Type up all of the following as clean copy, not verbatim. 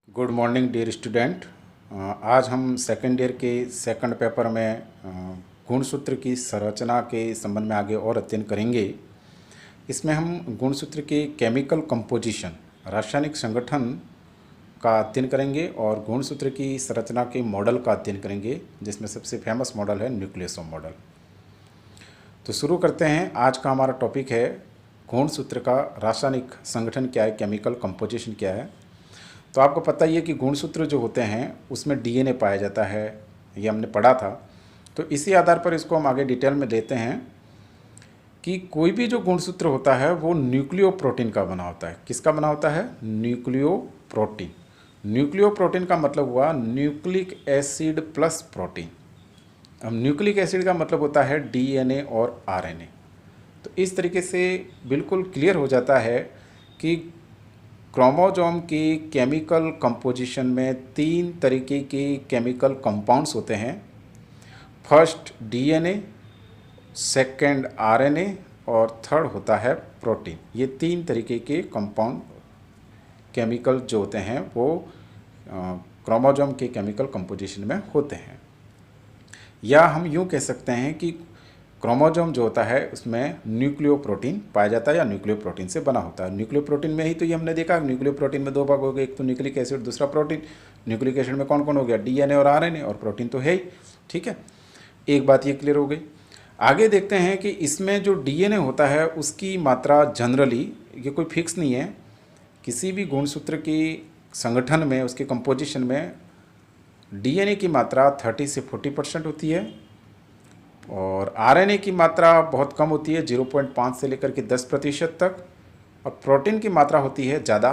Good morning dear student. आज हम second year के सेकंड पेपर में गुणसूत्र की संरचना के संबंध में आगे और अध्ययन करेंगे। इसमें हम गुणसूत्र के केमिकल कंपोजिशन रासायनिक संगठन का अध्ययन करेंगे और गुणसूत्र की संरचना के मॉडल का अध्ययन करेंगे, जिसमें सबसे फेमस मॉडल है न्यूक्लियोसोम मॉडल। तो शुरू करते हैं। आज का हमारा टॉपिक है गुणसूत्र का रासायनिक संगठन क्या है, केमिकल कंपोजिशन क्या है। तो आपको पता ही है कि गुणसूत्र जो होते हैं उसमें डीएनए पाया जाता है, ये हमने पढ़ा था। तो इसी आधार पर इसको हम आगे डिटेल में लेते हैं कि कोई भी जो गुणसूत्र होता है वो न्यूक्लियोप्रोटीन का बना होता है। किसका बना होता है? न्यूक्लियोप्रोटीन। न्यूक्लियोप्रोटीन का मतलब हुआ न्यूक्लिक एसिड प्लस प्रोटीन। अब न्यूक्लिक एसिड का मतलब होता है डीएनए और आरएनए। तो इस तरीके से बिल्कुल क्लियर हो जाता है कि क्रोमोसोम के केमिकल कंपोजिशन में तीन तरीके के केमिकल कंपाउंड्स होते हैं। फर्स्ट डीएनए, सेकंड आरएनए और थर्ड होता है प्रोटीन। ये तीन तरीके के कंपाउंड केमिकल जो होते हैं वो क्रोमोसोम के केमिकल कंपोजिशन में होते हैं। या हम यूँ कह सकते हैं कि क्रोमोसोम जो होता है उसमें न्यूक्लियोप्रोटीन पाया जाता है या न्यूक्लियोप्रोटीन से बना होता है। न्यूक्लियोप्रोटीन में ही तो ये हमने देखा, न्यूक्लियोप्रोटीन में दो भाग हो गए, एक तो न्यूक्लिक एसिड, दूसरा प्रोटीन। न्यूक्लिक एसिड में कौन कौन हो गया? डीएनए और आरएनए, और प्रोटीन तो है ही। ठीक है, एक बात ये क्लियर हो गई। आगे देखते हैं कि इसमें जो डीएनए होता है उसकी मात्रा जनरली, ये कोई फिक्स नहीं है, किसी भी गुणसूत्र की संगठन में उसके कंपोजिशन में डीएनए की मात्रा 30 से 40% होती है और आरएनए की मात्रा बहुत कम होती है, 0.5 से लेकर के 10% तक, और प्रोटीन की मात्रा होती है ज़्यादा,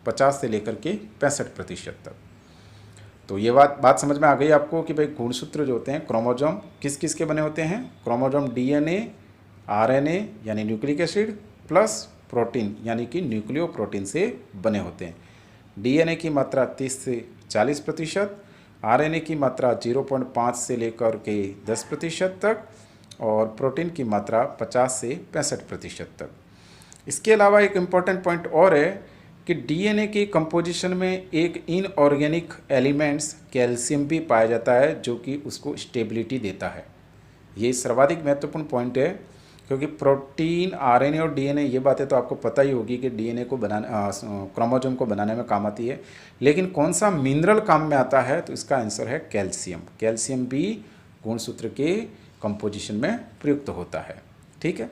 50 से लेकर के 65% तक। तो ये बात समझ में आ गई आपको कि भाई गुणसूत्र जो होते हैं क्रोमोसोम किस किस के बने होते हैं। क्रोमोसोम डीएनए, आरएनए यानी न्यूक्लिक एसिड प्लस प्रोटीन यानी कि न्यूक्लियोप्रोटीन से बने होते हैं। डीएनए की मात्रा 30 से 40%, आरएनए की मात्रा 0.5 से लेकर के 10% तक, और प्रोटीन की मात्रा 50 से 65% तक। इसके अलावा एक इम्पॉर्टेंट पॉइंट और है कि डीएनए की कंपोजिशन में एक इनऑर्गेनिक एलिमेंट्स कैल्शियम भी पाया जाता है, जो कि उसको स्टेबिलिटी देता है। ये सर्वाधिक महत्वपूर्ण पॉइंट है, क्योंकि प्रोटीन, आरएनए और डीएनए, ये बातें तो आपको पता ही होगी कि डीएनए को बनाने, क्रोमोसोम को बनाने में काम आती है। लेकिन कौन सा मिनरल काम में आता है? तो इसका आंसर है कैल्शियम। कैल्शियम भी गुणसूत्र के कंपोजिशन में प्रयुक्त होता है। ठीक है,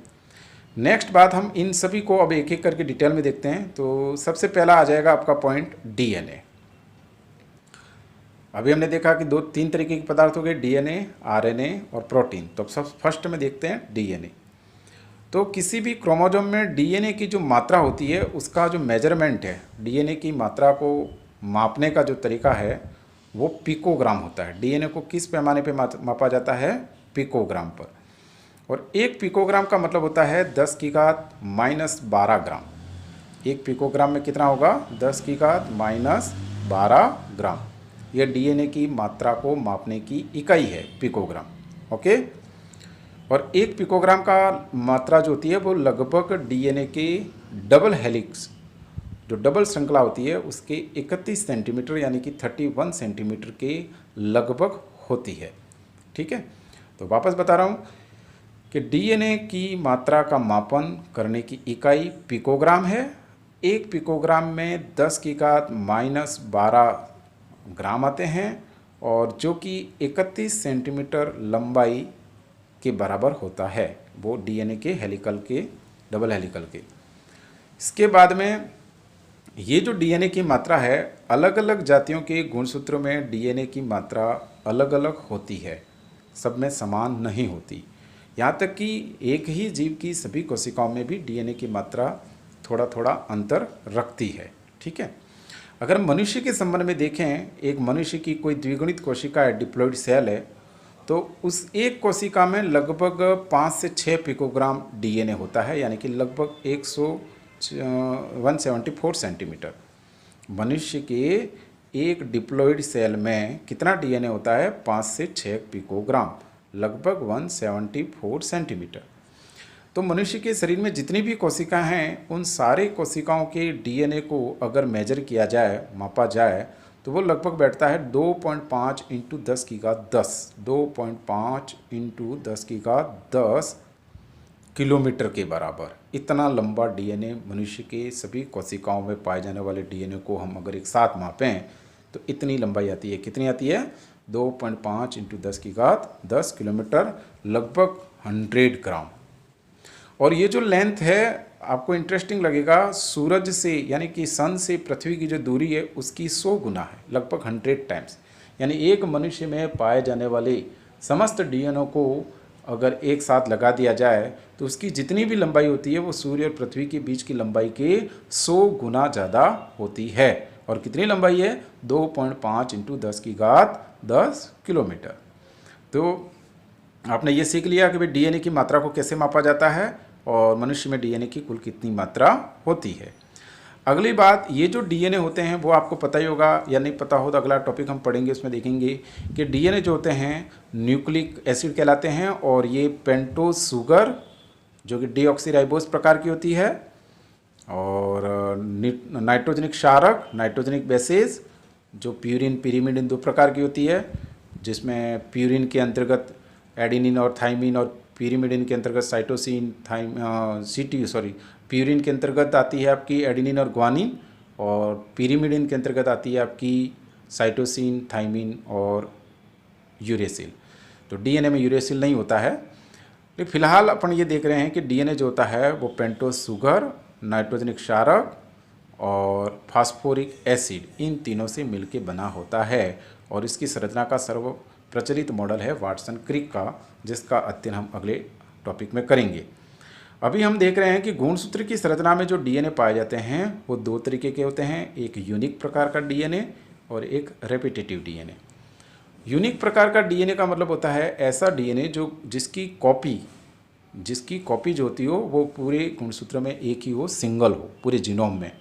नेक्स्ट बात, हम इन सभी को अब एक एक करके डिटेल में देखते हैं। तो सबसे पहला आ जाएगा आपका पॉइंट डीएनए। अभी हमने देखा कि तीन तरीके के पदार्थ हो गए, डीएनए, आरएनए और प्रोटीन। तो अब सब फर्स्ट में देखते हैं डीएनए। तो किसी भी क्रोमोसोम में डीएनए की जो मात्रा होती है उसका जो मेजरमेंट है, डीएनए की मात्रा को मापने का जो तरीका है वो पिकोग्राम होता है। डीएनए को किस पैमाने पे मापा जाता है? पिकोग्राम पर। और एक पिकोग्राम का मतलब होता है 10⁻12 ग्राम। एक पिकोग्राम में कितना होगा? 10⁻12 ग्राम। यह डीएनए की मात्रा को मापने की इकाई है, पिकोग्राम। ओके, और एक पिकोग्राम का मात्रा जो होती है वो लगभग डीएनए के डबल हेलिक्स, जो डबल श्रृंखला होती है, उसके 31 सेंटीमीटर यानी कि 31 सेंटीमीटर के लगभग होती है। ठीक है, तो वापस बता रहा हूँ कि डीएनए की मात्रा का मापन करने की इकाई पिकोग्राम है। एक पिकोग्राम में 10⁻12 ग्राम आते हैं, और जो कि 31 सेंटीमीटर लंबाई के बराबर होता है, वो डीएनए के हेलिकल के, डबल हेलिकल के। इसके बाद में ये जो डीएनए की मात्रा है, अलग अलग जातियों के गुणसूत्रों में डीएनए की मात्रा अलग अलग होती है, सब में समान नहीं होती। यहाँ तक कि एक ही जीव की सभी कोशिकाओं में भी डीएनए की मात्रा थोड़ा थोड़ा अंतर रखती है। ठीक है, अगर मनुष्य के संबंध में देखें, एक मनुष्य की कोई द्विगुणित कोशिका है, डिप्लॉइड सेल है, तो उस एक कोशिका में लगभग 5 से 6 पिकोग्राम डीएनए होता है, यानी कि लगभग 174 सेंटीमीटर। मनुष्य के एक डिप्लॉइड सेल में कितना डीएनए होता है? 5 से 6 पिकोग्राम, लगभग 174 सेंटीमीटर। तो मनुष्य के शरीर में जितनी भी कोशिकाएं हैं उन सारे कोशिकाओं के डीएनए को अगर मेजर किया जाए, मापा जाए, तो वो लगभग बैठता है 2.5 इंटू 10 की घात 10, 2.5 इंटू 10 की घात 10 किलोमीटर के बराबर। इतना लंबा डीएनए मनुष्य के सभी कोशिकाओं में पाए जाने वाले डीएनए को हम अगर एक साथ मापें तो इतनी लंबाई आती है। कितनी आती है? 2.5 इंटू 10 की घात 10 किलोमीटर, लगभग 100 ग्राम। और ये जो लेंथ है आपको इंटरेस्टिंग लगेगा, सूरज से यानी कि सन से पृथ्वी की जो दूरी है उसकी 100 गुना है, लगभग 100 टाइम्स। यानी एक मनुष्य में पाए जाने वाले समस्त डीएनए को अगर एक साथ लगा दिया जाए तो उसकी जितनी भी लंबाई होती है वो सूर्य और पृथ्वी के बीच की लंबाई के 100 गुना ज़्यादा होती है। और कितनी लंबाई है? 2.5 इंटू 10 की घात 10 किलोमीटर। तो आपने ये सीख लिया कि भाई डीएनए की मात्रा को कैसे मापा जाता है और मनुष्य में डीएनए की कुल कितनी मात्रा होती है। अगली बात, ये जो डीएनए होते हैं वो आपको पता ही होगा, या नहीं पता हो तो अगला टॉपिक हम पढ़ेंगे, उसमें देखेंगे कि डीएनए जो होते हैं न्यूक्लिक एसिड कहलाते हैं, और ये पेंटोज शुगर जो कि डीऑक्सीराइबोज प्रकार की होती है, और नाइट्रोजनिक क्षारक नाइट्रोजनिक बेसेज जो प्यूरिन पिरीमिडिन 2 प्रकार की होती है, जिसमें प्यूरिन के अंतर्गत एडिनिन और थाइमिन, और पिरीमिडिन के अंतर्गत साइटोसिन प्यूरिन के अंतर्गत आती है आपकी एडिनिन और ग्वानिन, और पिरीमिडिन के अंतर्गत आती है आपकी साइटोसिन, थाइमिन और यूरेसिल। तो डीएनए में यूरेसिल नहीं होता है, लेकिन फिलहाल अपन ये देख रहे हैं कि डीएनए जो होता है वो पेंटोज शुगर, नाइट्रोजनिक क्षारक और फास्फोरिक एसिड, इन तीनों से मिलकर बना होता है। और इसकी संरचना का सर्व प्रचलित मॉडल है वाटसन क्रिक का, जिसका अध्ययन हम अगले टॉपिक में करेंगे। अभी हम देख रहे हैं कि गुणसूत्र की संरचना में जो डीएनए पाए जाते हैं वो 2 तरीके के होते हैं, एक यूनिक प्रकार का डीएनए और एक रेपिटेटिव डीएनए। यूनिक प्रकार का डीएनए का मतलब होता है ऐसा डीएनए जिसकी कॉपी जो होती हो वो पूरे गुणसूत्र में एक ही हो, सिंगल हो, पूरे जीनोम में।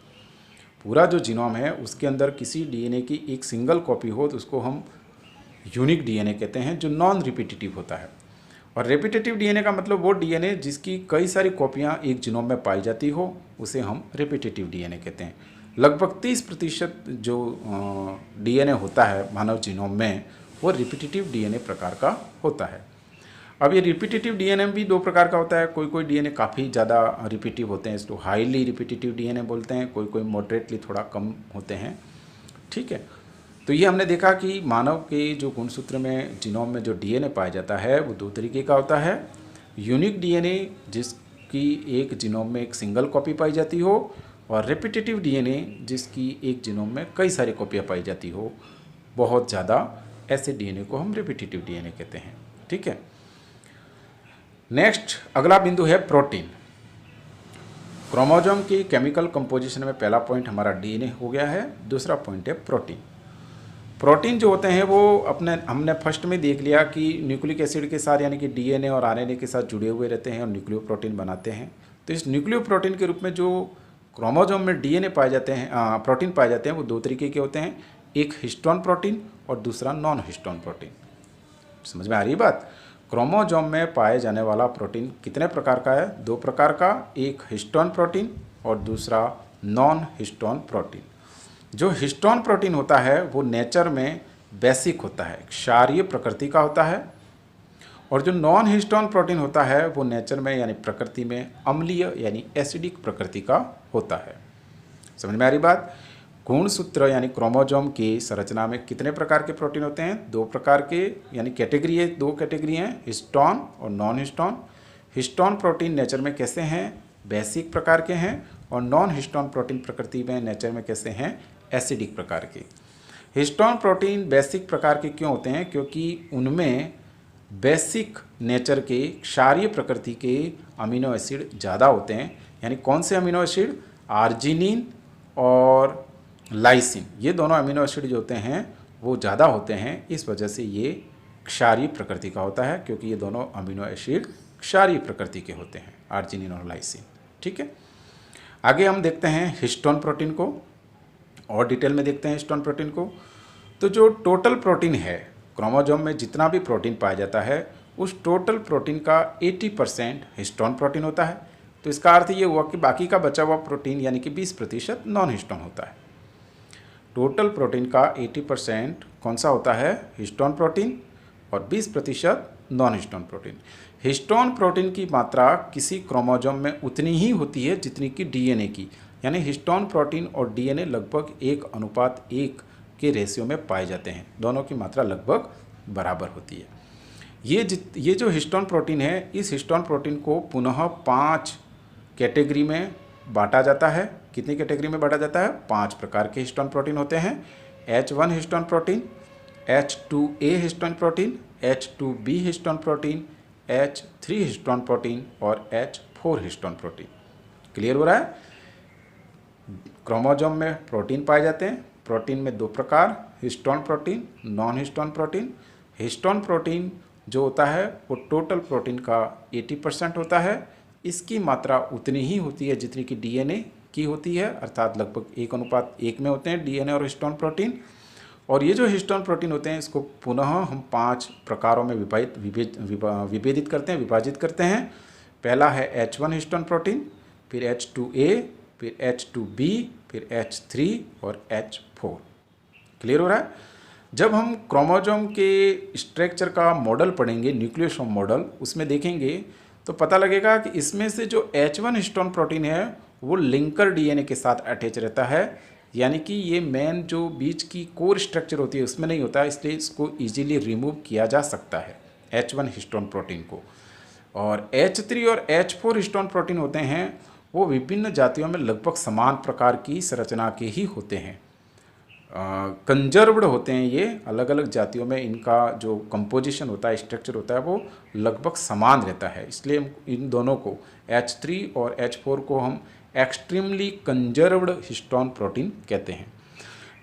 पूरा जो जीनोम है उसके अंदर किसी डीएनए की एक सिंगल कॉपी हो तो उसको हम यूनिक डीएनए कहते हैं, जो नॉन रिपीटेटिव होता है। और रेपिटेटिव डीएनए का मतलब वो डीएनए जिसकी कई सारी कॉपियाँ एक जीनोम में पाई जाती हो, उसे हम रेपिटेटिव डीएनए कहते हैं। लगभग 30% जो डीएनए होता है मानव जीनोम में वो रिपीटेटिव डीएनए प्रकार का होता है। अब ये रिपीटेटिव डीएनए भी 2 प्रकार का होता है। कोई डीएनए काफ़ी ज़्यादा रिपीटिव होते हैं, इसको हाईली रिपीटेटिव डीएनए बोलते हैं, कोई मॉडरेटली थोड़ा कम होते हैं। ठीक है, तो ये हमने देखा कि मानव के जो गुणसूत्र में जीनोम में जो डीएनए पाया जाता है वो 2 तरीके का होता है। यूनिक डीएनए जिसकी एक जीनोम में एक सिंगल कॉपी पाई जाती हो, और रेपिटेटिव डीएनए जिसकी एक जीनोम में कई सारी कॉपियाँ पाई जाती हो, बहुत ज़्यादा, ऐसे डीएनए को हम रेपिटेटिव डीएनए कहते हैं। ठीक है, नेक्स्ट अगला बिंदु है प्रोटीन। क्रोमोसोम की केमिकल कंपोजिशन में पहला पॉइंट हमारा डीएनए हो गया है, दूसरा पॉइंट है प्रोटीन। प्रोटीन जो होते हैं वो हमने फर्स्ट में देख लिया कि न्यूक्लिक एसिड के साथ यानी कि डीएनए और आरएनए के साथ जुड़े हुए रहते हैं और न्यूक्लियोप्रोटीन बनाते हैं। तो इस न्यूक्लियोप्रोटीन के रूप में जो क्रोमोसोम में डीएनए पाए जाते हैं, प्रोटीन पाए जाते हैं, वो 2 तरीके के होते हैं, एक हिस्टोन प्रोटीन और दूसरा नॉन हिस्टोन प्रोटीन। समझ में आ रही है बात? क्रोमोसोम में पाए जाने वाला प्रोटीन कितने प्रकार का है? 2 प्रकार का, एक हिस्टोन प्रोटीन और दूसरा नॉन हिस्टोन प्रोटीन। जो हिस्टोन प्रोटीन होता है वो नेचर में बेसिक होता है, क्षारीय प्रकृति का होता है, और जो नॉन हिस्टोन प्रोटीन होता है वो नेचर में यानी प्रकृति में अम्लीय यानी एसिडिक प्रकृति का होता है। समझ में आ रही बात? गुणसूत्र यानी क्रोमोसोम की संरचना में कितने प्रकार के प्रोटीन होते हैं? 2 प्रकार के, यानी कैटेगरी है, 2 कैटेगरी हैं, हिस्टोन और non histone. Histone protein nature में कैसे हैं? बेसिक प्रकार के हैं, और नॉन हिस्टोन प्रोटीन प्रकृति में नेचर में कैसे हैं? एसिडिक प्रकार के। हिस्टोन प्रोटीन बेसिक प्रकार के क्यों होते हैं? क्योंकि उनमें बेसिक नेचर के क्षारीय प्रकृति के अमीनो एसिड ज़्यादा होते हैं। यानी कौन से अमीनो एसिड? आर्जिनिन और लाइसिन, ये दोनों अमीनो एसिड जो होते हैं वो ज़्यादा होते हैं, इस वजह से ये क्षारीय प्रकृति का होता है, क्योंकि ये दोनों अमीनो एसिड क्षारीय प्रकृति के होते हैं, आर्जिनिन और लाइसिन। ठीक है, आगे हम देखते हैं हिस्टोन प्रोटीन को, और डिटेल में देखते हैं हिस्टोन प्रोटीन को। तो जो टोटल प्रोटीन है, क्रोमोसोम में जितना भी प्रोटीन पाया जाता है उस टोटल प्रोटीन का 80% हिस्टोन प्रोटीन होता है। तो इसका अर्थ ये हुआ कि बाकी का बचा हुआ प्रोटीन यानी कि 20% नॉन हिस्टोन होता है। टोटल प्रोटीन का 80% कौन सा होता है? हिस्टोन प्रोटीन, और 20% non histone protein. Histone protein की मात्रा किसी क्रोमोसोम में उतनी ही होती है जितनी कि डीएनए की, यानी हिस्टोन प्रोटीन और डीएनए लगभग 1:1 के रेशियो में पाए जाते हैं। दोनों की मात्रा लगभग बराबर होती है। ये जो हिस्टोन प्रोटीन है, इस हिस्टोन प्रोटीन को पुनः 5 कैटेगरी में बांटा जाता है। कितनी कैटेगरी में बांटा जाता है? 5 प्रकार के हिस्टोन प्रोटीन होते हैं। H1 histone protein, H2A histone protein, H2B histone protein, H3 histone protein और H4 हिस्टोन प्रोटीन। क्लियर हो रहा है? क्रोमोसोम में प्रोटीन पाए जाते हैं। प्रोटीन में 2 प्रकार, histone protein, non histone protein. Histone protein जो होता है वो टोटल प्रोटीन का 80% होता है। इसकी मात्रा उतनी ही होती है जितनी कि डीएनए की होती है, अर्थात लगभग 1:1 में होते हैं डीएनए और हिस्टोन प्रोटीन। और ये जो हिस्टोन प्रोटीन होते हैं इसको पुनः हम 5 प्रकारों में विभेदित करते हैं। पहला है H1 हिस्टोन प्रोटीन, फिर H2A, फिर H2B, फिर H3 और H4। क्लियर हो रहा है? जब हम क्रोमोसोम के स्ट्रक्चर का मॉडल पढ़ेंगे, न्यूक्लियोसोम मॉडल, उसमें देखेंगे तो पता लगेगा कि इसमें से जो H1 हिस्टोन प्रोटीन है वो लिंकर डीएनए के साथ अटैच रहता है, यानी कि ये मेन जो बीच की कोर स्ट्रक्चर होती है उसमें नहीं होता, इसलिए इसको इजीली रिमूव किया जा सकता है H1 हिस्टोन प्रोटीन को। और H3 और H4 हिस्टोन प्रोटीन होते हैं वो विभिन्न जातियों में लगभग समान प्रकार की संरचना के ही होते हैं। कंजर्व्ड होते हैं ये, अलग अलग जातियों में इनका जो कंपोजिशन होता है, स्ट्रक्चर होता है वो लगभग समान रहता है। इसलिए इन दोनों को H3 और H4 को हम एक्सट्रीमली कंजर्व्ड हिस्टोन प्रोटीन कहते हैं।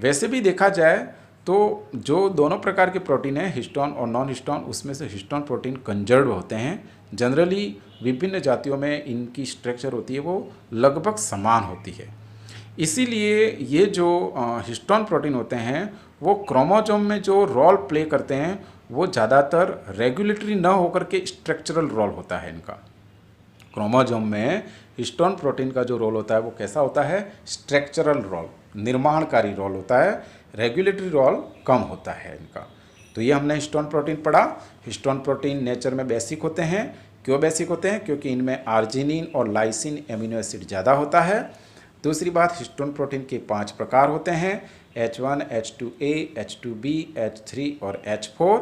वैसे भी देखा जाए तो जो दोनों प्रकार के प्रोटीन हैं, हिस्टोन और नॉन हिस्टोन, उसमें से हिस्टोन प्रोटीन कंजर्व्ड होते हैं। जनरली विभिन्न जातियों में इनकी स्ट्रक्चर होती है वो लगभग समान होती है। इसीलिए ये जो हिस्टोन प्रोटीन होते हैं वो क्रोमोसोम में जो रोल प्ले करते हैं वो ज़्यादातर रेगुलेटरी न होकर के स्ट्रक्चरल रोल होता है इनका। क्रोमोसोम में हिस्टोन प्रोटीन का जो रोल होता है वो कैसा होता है? स्ट्रक्चरल रोल, निर्माणकारी रोल होता है, रेगुलेटरी रोल कम होता है इनका। तो ये हमने हिस्टोन प्रोटीन पढ़ा। हिस्टोन प्रोटीन नेचर में बेसिक होते हैं। क्यों बेसिक होते हैं? क्योंकि इनमें आर्जिनिन और लाइसिन एमिनो एसिड ज़्यादा होता है। दूसरी बात, हिस्टोन प्रोटीन के 5 प्रकार होते हैं, H1, H2A, H2B, H3 और H4।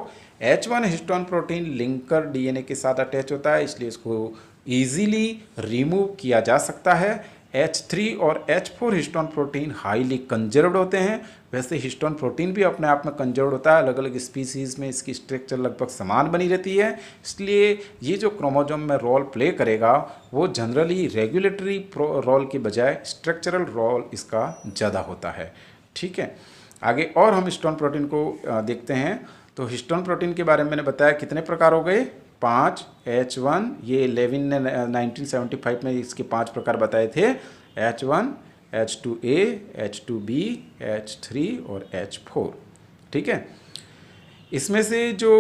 H1 histone protein linker DNA के साथ अटैच होता है, इसलिए इसको ईजीली रिमूव किया जा सकता है। H3 और H4 histone protein highly conserved होते हैं। वैसे हिस्टोन प्रोटीन भी अपने आप में कंजर्व्ड होता है, अलग अलग स्पीसीज़ में इसकी स्ट्रक्चर लगभग समान बनी रहती है। इसलिए ये जो क्रोमोसोम में रोल प्ले करेगा वो जनरली रेगुलेटरी रोल के बजाय स्ट्रक्चरल रोल इसका ज़्यादा होता है। ठीक है, आगे और हम हिस्टोन प्रोटीन को देखते हैं। तो हिस्टोन प्रोटीन के बारे में मैंने बताया कितने प्रकार हो गए? 5। H1 ये लेविन ने 1975 में इसके 5 प्रकार बताए थे, H1, H2A, H2B, H3 और H4। ठीक है, इसमें से जो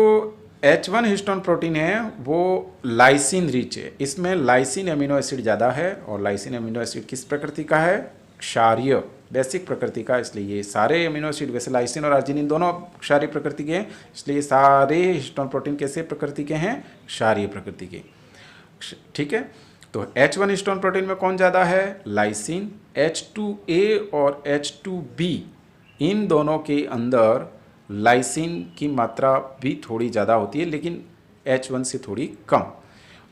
H1 हिस्टोन प्रोटीन है वो लाइसिन रिच है। इसमें लाइसिन एमिनो एसिड ज़्यादा है, और लाइसिन एमिनो एसिड किस प्रकृति का है? क्षारीय, बेसिक प्रकृति का। इसलिए ये सारे एमिनो एसिड, वैसे लाइसिन और आर्जिनिन दोनों क्षारीय प्रकृति के हैं, इसलिए सारे हिस्टोन प्रोटीन कैसे प्रकृति के हैं? क्षारीय प्रकृति के। ठीक है, तो H1 हिस्टोन प्रोटीन में कौन ज़्यादा है? लाइसिन। H2A और H2B इन दोनों के अंदर लाइसिन की मात्रा भी थोड़ी ज़्यादा होती है, लेकिन H1 से थोड़ी कम।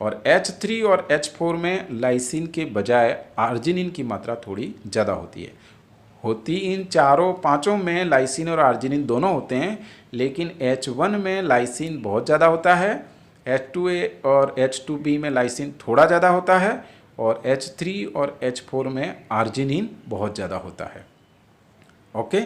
और H3 और H4 में लाइसिन के बजाय आर्जिनिन की मात्रा थोड़ी ज़्यादा होती है। इन चारों पांचों में लाइसिन और आर्जिनिन दोनों होते हैं, लेकिन H1 में लाइसिन बहुत ज़्यादा होता है, H2A और H2B में लाइसिन थोड़ा ज़्यादा होता है, और H3 और H4 में आर्जिनिन बहुत ज़्यादा होता है। ओके,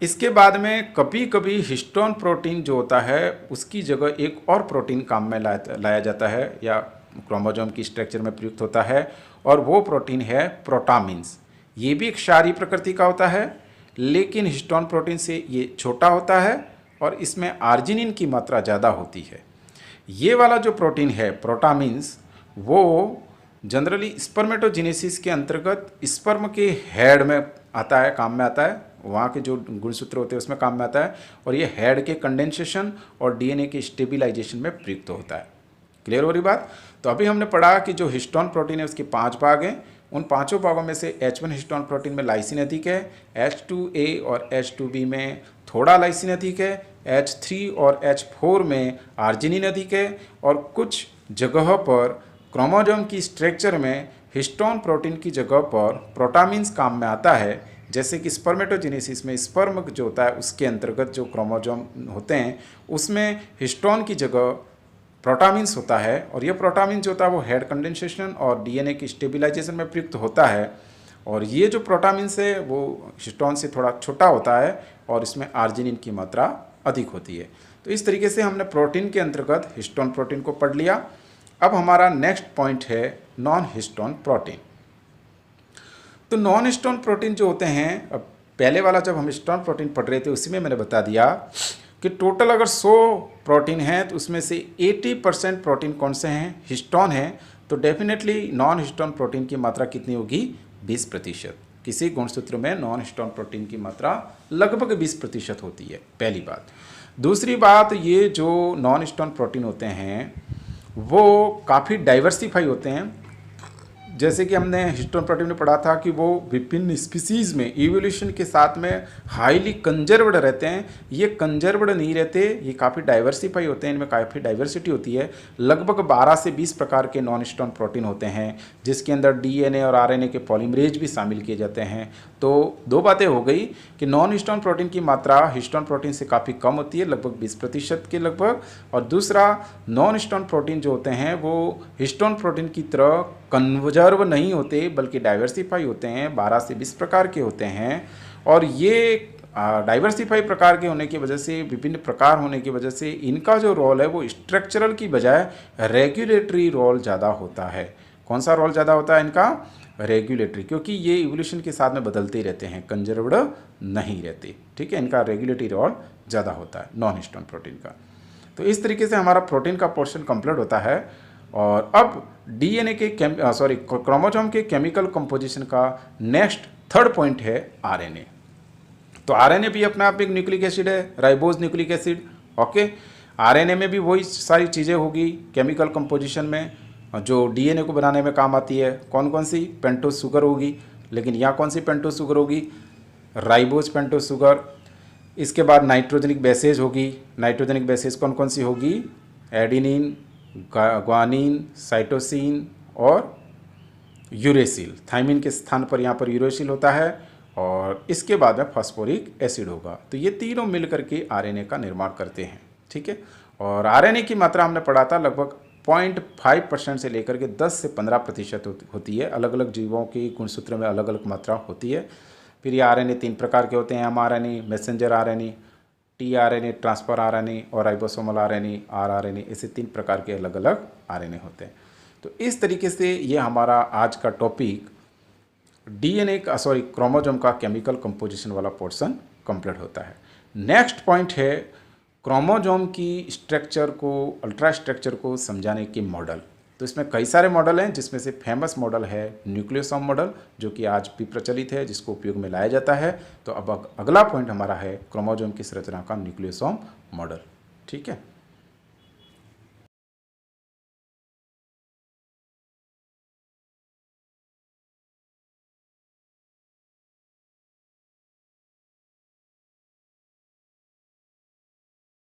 इसके बाद में कभी कभी हिस्टोन प्रोटीन जो होता है उसकी जगह एक और प्रोटीन काम में लाया जाता है, या क्रोमोसोम की स्ट्रक्चर में प्रयुक्त होता है, और वो प्रोटीन है प्रोटामिन्स। ये भी एक क्षारीय प्रकृति का होता है, लेकिन हिस्टोन प्रोटीन से ये छोटा होता है और इसमें आर्जिनिन की मात्रा ज़्यादा होती है। ये वाला जो प्रोटीन है प्रोटामिन्स, वो जनरली स्पर्मेटोजेनेसिस के अंतर्गत स्पर्म के हेड में आता है, काम में आता है, वहाँ के जो गुणसूत्र होते हैं उसमें काम में आता है, और ये हेड के कंडेंसेशन और डीएनए के स्टेबिलाइजेशन में प्रयुक्त होता है। क्लियर हो रही बात? तो अभी हमने पढ़ा कि जो हिस्टोन प्रोटीन है उसके 5 भाग हैं। उन पांचों भागों में से H1 हिस्टोन प्रोटीन में लाइसिन अधिक है, H2A और H2B में थोड़ा लाइसिन अधिक है, H3 और H4 में आर्जिनिन अधिक है, और कुछ जगहों पर क्रोमोसोम की स्ट्रक्चर में हिस्टोन प्रोटीन की जगह पर प्रोटामिन्स काम में आता है। जैसे कि स्पर्मेटोजेनेसिस में स्पर्म जो होता है उसके अंतर्गत जो क्रोमोसोम होते हैं उसमें हिस्टोन की जगह प्रोटामिन्स होता है, और ये प्रोटामिन जो होता है वो हेड कंडेंसेशन और डीएनए की स्टेबिलाइजेशन में प्रयुक्त होता है। और ये जो प्रोटामिन्स है वो हिस्टोन से थोड़ा छोटा होता है और इसमें आर्जिनिन की मात्रा अधिक होती है। तो इस तरीके से हमने प्रोटीन के अंतर्गत हिस्टोन प्रोटीन को पढ़ लिया। अब हमारा नेक्स्ट पॉइंट है नॉन हिस्टोन प्रोटीन। तो नॉन हिस्टोन प्रोटीन जो होते हैं, अब पहले वाला जब हम हिस्टोन प्रोटीन पढ़ रहे थे उसी में मैंने बता दिया कि टोटल अगर 100 प्रोटीन हैं तो उसमें से 80% प्रोटीन कौन से हैं? हिस्टोन हैं। तो डेफिनेटली नॉन हिस्टोन प्रोटीन की मात्रा कितनी होगी? 20%। किसी गुणसूत्र में नॉन हिस्टोन प्रोटीन की मात्रा लगभग 20% होती है, पहली बात। दूसरी बात, ये जो नॉन हिस्टोन प्रोटीन होते हैं वो काफ़ी डाइवर्सिफाई होते हैं। जैसे कि हमने हिस्टोन प्रोटीन में पढ़ा था कि वो विभिन्न स्पीसीज़ में इवोल्यूशन के साथ में हाईली कंजर्व्ड रहते हैं। ये कंजर्व्ड नहीं रहते, ये काफ़ी डाइवर्सिफाई होते हैं, इनमें काफ़ी डाइवर्सिटी होती है। लगभग 12 से 20 प्रकार के नॉन हिस्टोन प्रोटीन होते हैं, जिसके अंदर डीएनए और आरएनए के पॉलीमरेज भी शामिल किए जाते हैं। तो दो बातें हो गई कि नॉन हिस्टोन प्रोटीन की मात्रा हिस्टोन प्रोटीन से काफ़ी कम होती है, लगभग 20% के लगभग। और दूसरा, नॉन हिस्टोन प्रोटीन जो होते हैं वो हिस्टोन प्रोटीन की तरह कन्वर्जर्व नहीं होते, बल्कि डाइवर्सिफाई होते हैं, 12 से 20 प्रकार के होते हैं। और ये डाइवर्सिफाई प्रकार के होने की वजह से, विभिन्न प्रकार होने की वजह से इनका जो रोल है वो स्ट्रक्चरल की बजाय रेगुलेटरी रोल ज़्यादा होता है। कौन सा रोल ज़्यादा होता है इनका? रेगुलेटरी, क्योंकि ये इवोल्यूशन के साथ में बदलते ही रहते हैं, कंजर्व्ड नहीं रहते। ठीक है, इनका रेगुलेटरी रोल ज़्यादा होता है नॉन हिस्टोन प्रोटीन का। तो इस तरीके से हमारा प्रोटीन का पोर्शन कंप्लीट होता है। और अब डीएनए के क्रोमोसोम के केमिकल कंपोजिशन का नेक्स्ट थर्ड पॉइंट है आरएनए। तो आरएनए भी अपने आप एक न्यूक्लिक एसिड है, ribose nucleic acid. Okay, RNA में भी वही सारी चीज़ें होगी केमिकल कंपोजिशन में जो डीएनए को बनाने में काम आती है। कौन कौन सी? पेंटोस शुगर होगी, लेकिन यहाँ कौन सी पेंटोस शुगर होगी? Ribose pentose sugar. इसके बाद नाइट्रोजनिक बेसेज होगी। नाइट्रोजनिक बेसेज कौन कौन सी होगी? एडिनिन, ग्वानिन, साइटोसिन और यूरेसिल। थाइमिन के स्थान पर यहाँ पर यूरेसिल होता है, और इसके बाद में फास्फोरिक एसिड होगा। तो ये तीनों मिलकर के आरएनए का निर्माण करते हैं। ठीक है, और आरएनए की मात्रा हमने पढ़ा था लगभग 0.5% से लेकर के 10 से 15% होती है। अलग अलग जीवों की गुणसूत्र में अलग अलग मात्रा होती है। फिर ये आरएनए 3 प्रकार के होते हैं, mRNA, messenger RNA, tRNA, transfer RNA और राइबोसोमल आरएनए, आरआरएनए, ऐसे 3 प्रकार के अलग अलग आरएनए होते हैं। तो इस तरीके से ये हमारा आज का टॉपिक क्रोमोसोम का केमिकल कंपोजिशन वाला पोर्शन कंप्लीट होता है। नेक्स्ट पॉइंट है क्रोमोसोम की स्ट्रक्चर को, अल्ट्रा स्ट्रक्चर को समझाने के मॉडल। तो इसमें कई सारे मॉडल हैं, जिसमें से फेमस मॉडल है न्यूक्लियोसोम मॉडल, जो कि आज भी प्रचलित है, जिसको उपयोग में लाया जाता है। तो अब अगला पॉइंट हमारा है क्रोमोसोम की संरचना का न्यूक्लियोसोम मॉडल। ठीक है।